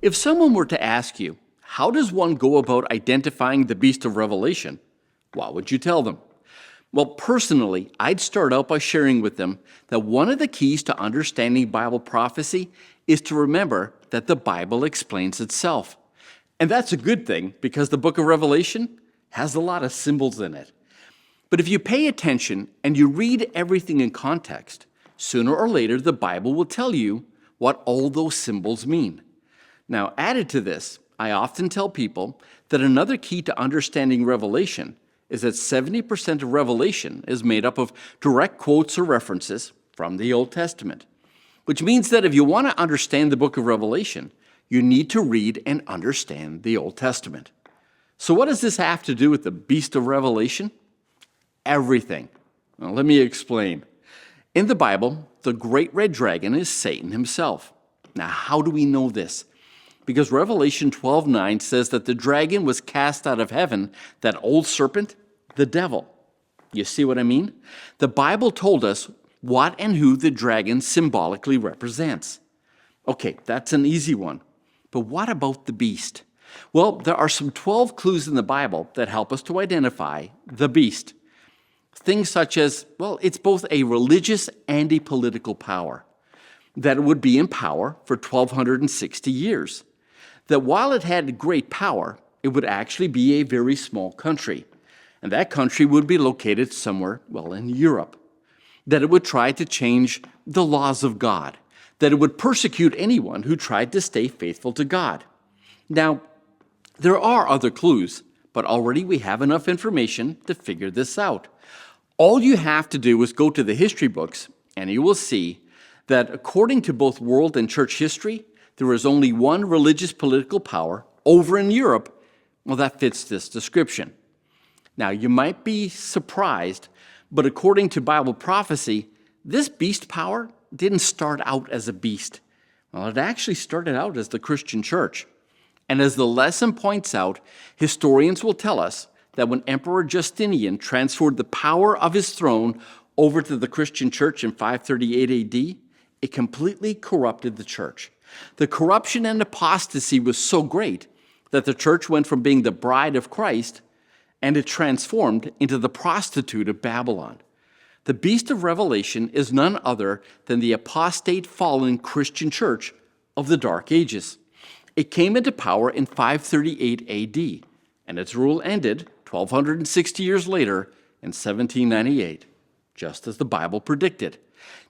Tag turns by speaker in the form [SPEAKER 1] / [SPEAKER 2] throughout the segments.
[SPEAKER 1] If someone were to ask you, how does one go about identifying the beast of Revelation? What would you tell them? Well, personally, I'd start out by sharing with them that one of the keys to understanding Bible prophecy is to remember that the Bible explains itself. And that's a good thing because the book of Revelation has a lot of symbols in it. But if you pay attention and you read everything in context, sooner or later the Bible will tell you what all those symbols mean. Now, added to this, I often tell people that another key to understanding Revelation is that 70% of Revelation is made up of direct quotes or references from the Old Testament, which means that if you want to understand the book of Revelation, you need to read and understand the Old Testament. So what does this have to do with the beast of Revelation? Everything. Well, let me explain. In the Bible, the great red dragon is Satan himself. Now, how do we know this? Because Revelation 12:9 says that the dragon was cast out of heaven, that old serpent, the devil. You see what I mean? The Bible told us what and who the dragon symbolically represents. Okay, that's an easy one. But what about the beast? Well, there are some 12 clues in the Bible that help us to identify the beast. Things such as, well, it's both a religious and a political power. That it would be in power for 1,260 years. That while it had great power, it would actually be a very small country. And that country would be located somewhere, well, in Europe. That it would try to change the laws of God. That it would persecute anyone who tried to stay faithful to God. Now, there are other clues, but already we have enough information to figure this out. All you have to do is go to the history books, and you will see that according to both world and church history, there is only one religious political power over in Europe, well, that fits this description. Now, you might be surprised, but according to Bible prophecy, this beast power didn't start out as a beast. Well, it actually started out as the Christian church. And as the lesson points out, historians will tell us that when Emperor Justinian transferred the power of his throne over to the Christian church in 538 AD, it completely corrupted the church. The corruption and apostasy was so great that the church went from being the bride of Christ and it transformed into the prostitute of Babylon. The beast of Revelation is none other than the apostate fallen Christian church of the Dark Ages. It came into power in 538 AD, and its rule ended 1,260 years later in 1798, just as the Bible predicted.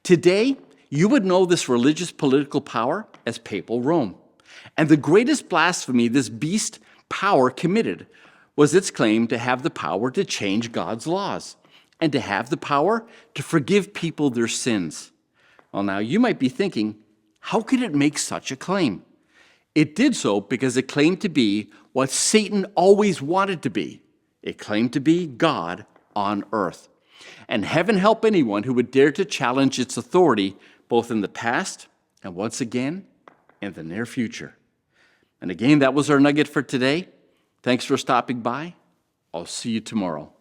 [SPEAKER 1] Today, you would know this religious political power as Papal Rome. And the greatest blasphemy this beast power committed was its claim to have the power to change God's laws and to have the power to forgive people their sins. Well, now you might be thinking, how could it make such a claim? It did so because it claimed to be what Satan always wanted to be. It claimed to be God on earth. And heaven help anyone who would dare to challenge its authority both in the past and once again in the near future. And again, that was our nugget for today. Thanks for stopping by. I'll see you tomorrow.